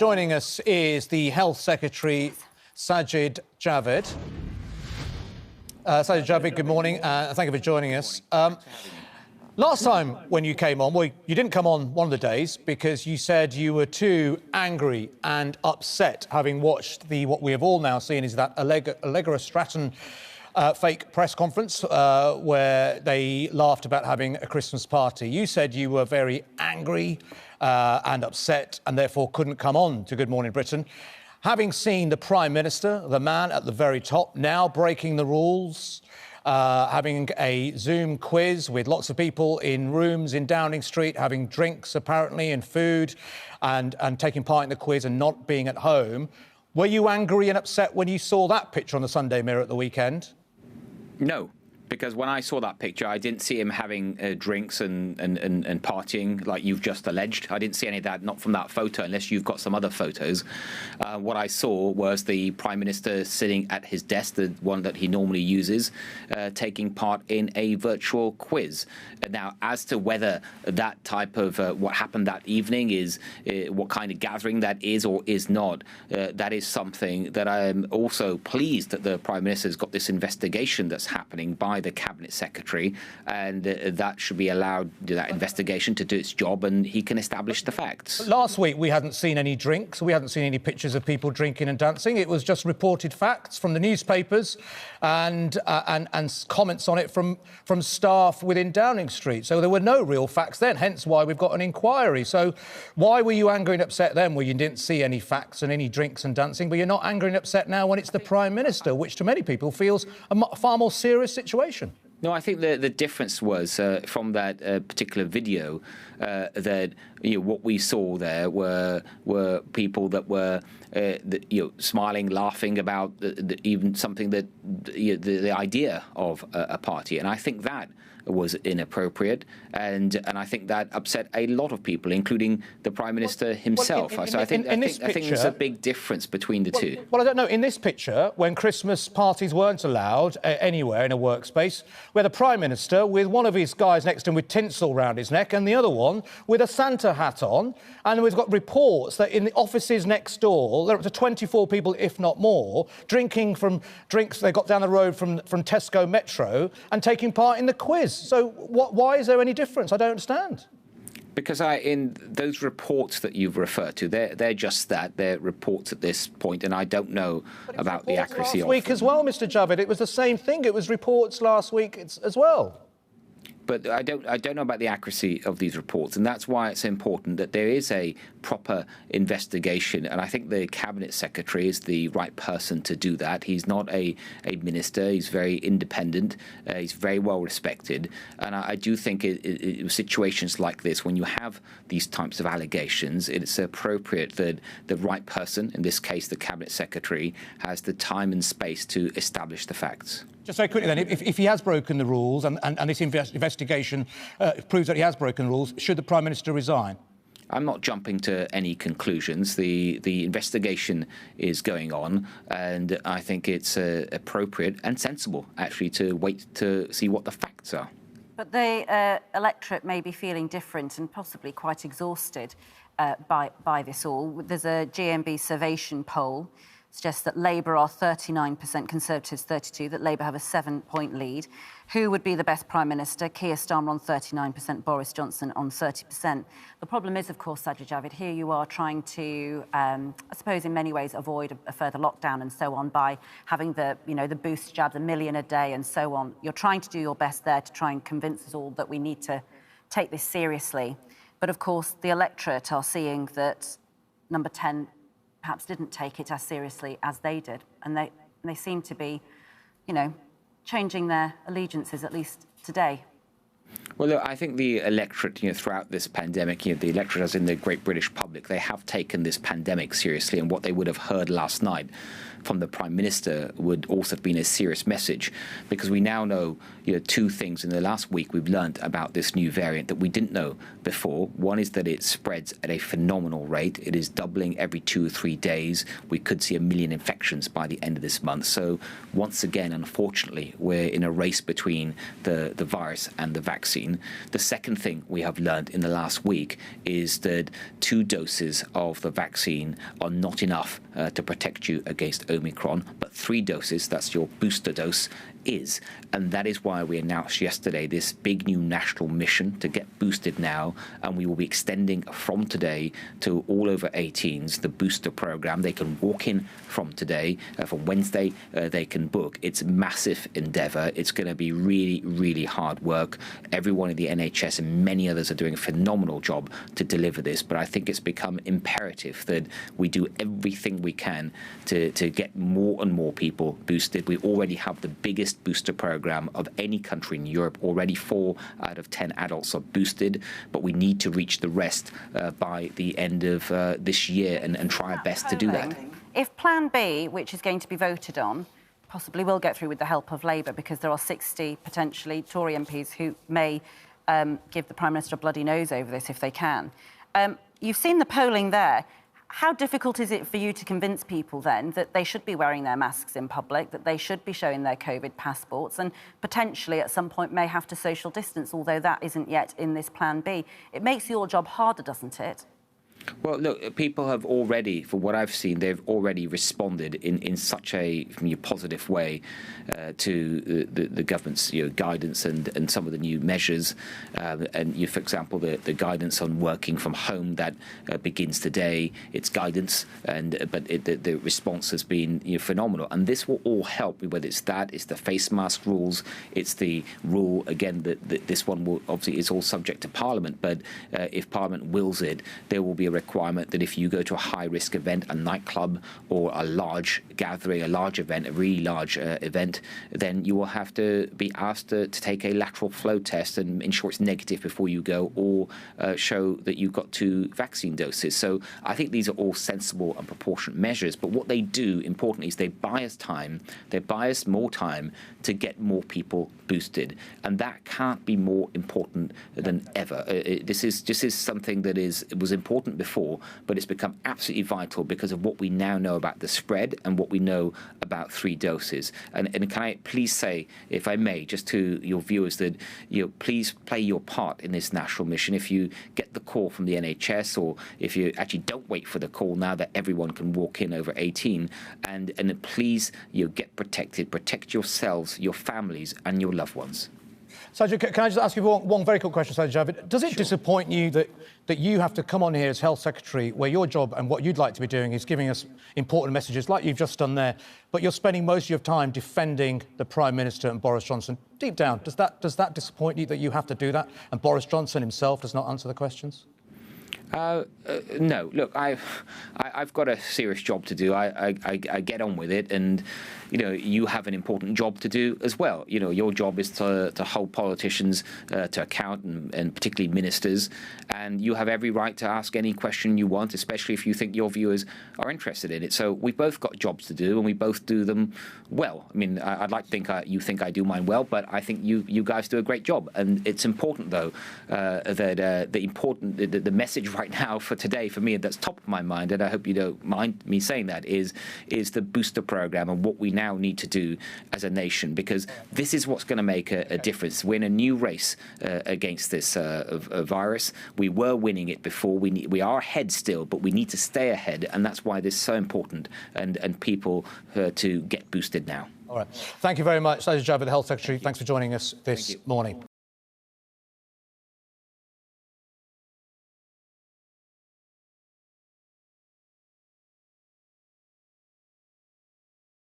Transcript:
joining us is the Health Secretary, Sajid Javid. Sajid Javid, good morning. Thank you for joining us. Last time when you came on, well, you didn't come on one of the days because you said you were too angry and upset, having watched what we have all now seen is that Allegra Stratton fake press conference where they laughed about having a Christmas party. You said you were very angry and upset and therefore couldn't come on to Good Morning Britain. Having seen the Prime Minister, the man at the very top, now breaking the rules, having a Zoom quiz with lots of people in rooms in Downing Street, having drinks apparently and food and taking part in the quiz and not being at home, were you angry and upset when you saw that picture on the Sunday Mirror at the weekend? No, because when I saw that picture, I didn't see him having drinks and partying like you've just alleged. I didn't see any of that, not from that photo, unless you've got some other photos. What I saw was the Prime Minister sitting at his desk, the one that he normally uses, taking part in a virtual quiz. Now, as to whether that type of what happened that evening is what kind of gathering that is or is not, that is something that I am also pleased that the Prime Minister has got this investigation that's happening by the Cabinet Secretary, and that should be allowed, that investigation, to do its job, and he can establish the facts. Last week we hadn't seen any drinks, we hadn't seen any pictures of people drinking and dancing. It was just reported facts from the newspapers and comments on it from staff within Downing Street. So there were no real facts then, hence why we've got an inquiry. So why were you angry and upset then when you didn't see any facts and any drinks and dancing, but you're not angry and upset now when it's the Prime Minister, which to many people feels a far more serious situation? No, I think the difference was from that particular video that what we saw there were people that were smiling, laughing about even something that the idea of a party, and I think that was inappropriate, and I think that upset a lot of people, including the Prime Minister himself. So I think there's a big difference between the two. Well, I don't know. In this picture, when Christmas parties weren't allowed anywhere in a workspace, we had a Prime Minister with one of his guys next to him with tinsel round his neck and the other one with a Santa hat on, and we've got reports that in the offices next door, there are up to 24 people, if not more, drinking from drinks they got down the road from Tesco Metro and taking part in the quiz. So why is there any difference? I don't understand. Because in those reports that you've referred to, they're just that. They're reports at this point, and I don't know about the accuracy of them. Last week as well, Mr. Javid, it was the same thing. It was reports last week as well. But I don't know about the accuracy of these reports, and that's why it's important that there is a proper investigation. And I think the Cabinet Secretary is the right person to do that. He's not a minister. He's very independent. He's very well respected. And I do think in situations like this, when you have these types of allegations, it's appropriate that the right person, in this case the Cabinet Secretary, has the time and space to establish the facts. Just very quickly then, if he has broken the rules and this investigation proves that he has broken the rules, should the Prime Minister resign? I'm not jumping to any conclusions. The investigation is going on, and I think it's appropriate and sensible, actually, to wait to see what the facts are. But the electorate may be feeling different and possibly quite exhausted by this all. There's a GMB Survation poll suggests that Labour are 39%, Conservatives 32%, that Labour have a 7-point lead. Who would be the best Prime Minister? Keir Starmer on 39%, Boris Johnson on 30%. The problem is, of course, Sajid Javid, here you are trying to, I suppose in many ways, avoid a further lockdown and so on by having the boost jabs, 1 million a day and so on. You're trying to do your best there to try and convince us all that we need to take this seriously. But, of course, the electorate are seeing that No.10 perhaps didn't take it as seriously as they did. And they seem to be, changing their allegiances, at least today. Well, look, I think the electorate, throughout this pandemic, the electorate, as in the great British public, they have taken this pandemic seriously, and what they would have heard last night from the Prime Minister would also have been a serious message, because we now know, two things in the last week we've learned about this new variant that we didn't know before. One is that it spreads at a phenomenal rate. It is doubling every 2 or 3 days. We could see 1 million infections by the end of this month. So once again, unfortunately, we're in a race between the virus and the vaccine. vaccine. The second thing we have learned in the last week is that 2 doses of the vaccine are not enough to protect you against Omicron, but 3 doses, that's your booster dose, is. And that is why we announced yesterday this big new national mission to get boosted now, and we will be extending from today to all over 18s the booster program. They can walk in from today. From Wednesday, they can book. It's a massive endeavour. It's going to be really, really hard work. Everyone in the NHS and many others are doing a phenomenal job to deliver this, but I think it's become imperative that we do everything we can to get more and more people boosted. We already have the biggest booster program of any country in Europe. Already 4 out of 10 adults are boosted, but we need to reach the rest by the end of this year and try our best to do that. If Plan B, which is going to be voted on, possibly will get through with the help of Labour, because there are 60 potentially Tory MPs who may give the Prime Minister a bloody nose over this if they can. You've seen the polling there. How difficult is it for you to convince people then that they should be wearing their masks in public, that they should be showing their COVID passports, and potentially at some point may have to social distance, although that isn't yet in this Plan B? It makes your job harder, doesn't it? Well, look, people have already, from what I've seen, they've already responded in such a positive way to the government's guidance and some of the new measures. And for example, the guidance on working from home that begins today, it's guidance, but the response has been phenomenal. And this will all help, whether it's the face mask rules, it's the rule, again, that this one will obviously is all subject to Parliament, but if Parliament wills it, there will be a requirement that if you go to a high-risk event, a nightclub or a large gathering, a large event, a really large event, then you will have to be asked to take a lateral flow test and ensure it's negative before you go, or show that you've got 2 vaccine doses. So I think these are all sensible and proportionate measures, but what they do, importantly, is they buy us time, they buy us more time to get more people boosted, and that can't be more important than ever. This is something that was important before, but it's become absolutely vital because of what we now know about the spread and what we know about 3 doses. And can I please say, if I may, just to your viewers, that please play your part in this national mission. If you get the call from the NHS, or if you actually don't wait for the call now that everyone can walk in over 18, and please get protected, protect yourselves, your families, and your loved ones. Sajid, can I just ask you one very quick question, Sajid? Does it disappoint you that you have to come on here as Health Secretary, where your job and what you'd like to be doing is giving us important messages like you've just done there, but you're spending most of your time defending the Prime Minister and Boris Johnson? Deep down, does that disappoint you that you have to do that and Boris Johnson himself does not answer the questions? No, look, I've got a serious job to do. I get on with it, and you have an important job to do as well. Your job is to hold politicians to account, and particularly ministers, and you have every right to ask any question you want, especially if you think your viewers are interested in it. So we've both got jobs to do, and we both do them well. I mean, I'd like to think you think I do mine well, but I think you guys do a great job. And it's important, though, that the message right now for today, for me, that's top of my mind, and I hope you don't mind me saying that, is the booster program and what we now need to do as a nation, because this is what's going to make a difference. We're in a new race against this virus. We were winning it before. We are ahead still, but we need to stay ahead, and that's why this is so important, and people to get boosted now. All right. Thank you very much, Sajid Javid, Health Secretary. Thanks for joining us this morning.